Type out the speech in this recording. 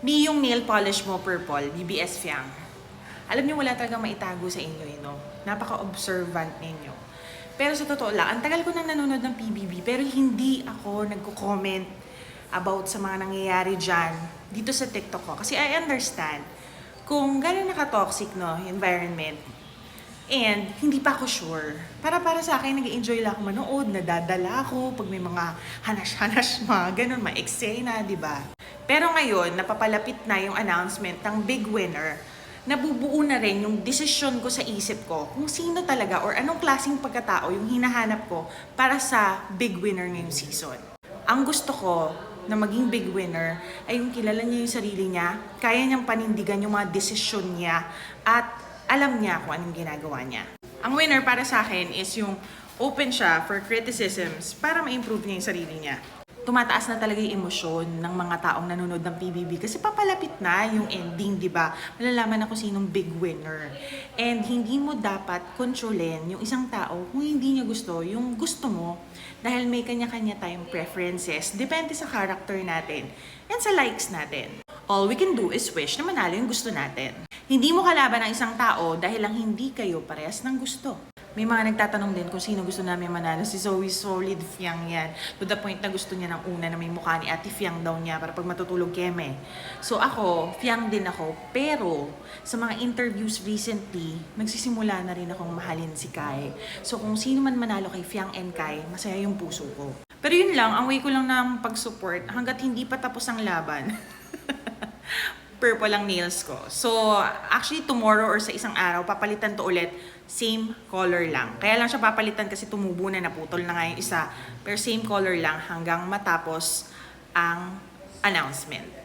Mi yung nail polish mo purple, BBS Fiang. Alam niyo wala talagang maitago sa inyo, Napaka-observant ninyo. Pero sa totoo lang, ang tagal ko nang nanonood ng PBB, pero hindi ako nagko-comment about sa mga nangyayari dyan dito sa TikTok ko. Kasi I understand kung gano'n naka-toxic environment. And hindi pa ako sure. Para sa akin, nag-enjoy lang ako manood, nadadala ako pag may mga hanas-hanas, mga ganun, mga eksena, di ba? Pero ngayon, napapalapit na yung announcement ng big winner. Nabubuo na rin yung desisyon ko sa isip ko kung sino talaga or anong klaseng pagkatao yung hinahanap ko para sa big winner ngayong season. Ang gusto ko na maging big winner ay yung kilala niya yung sarili niya, kaya niyang panindigan yung mga desisyon niya, at alam niya kung anong ginagawa niya. Ang winner para sa akin is yung open siya for criticisms para ma-improve niya yung sarili niya. Tumataas na talaga yung emosyon ng mga taong nanonood ng PBB kasi papalapit na yung ending, di ba? Malalaman na kung sinong big winner. And hindi mo dapat kontrolin yung isang tao kung hindi niya gusto yung gusto mo dahil may kanya-kanya tayong preferences. Depende sa character natin and sa likes natin. All we can do is wish na manalo yung gusto natin. Hindi mo kalaban ang isang tao dahil lang hindi kayo parehas ng gusto. May mga nagtatanong din kung sino gusto namin manalo. Si Zoe Solid Fiang yan. To the point na gusto niya ng una na may mukha ni Ate Fiang daw niya para pag matutulog keme. So ako, Fiang din ako. Pero sa mga interviews recently, nagsisimula na rin akong mahalin si Kai. So kung sino man manalo kay Fiang and Kai, masaya yung puso ko. Pero yun lang, ang way ko lang ng pag-support hanggat hindi pa tapos ang laban. Purple ang nails ko. So, actually tomorrow or sa isang araw, papalitan to ulit. Same color lang. Kaya lang siya papalitan kasi tumubo na, naputol na nga yung isa. Pero same color lang hanggang matapos ang announcement.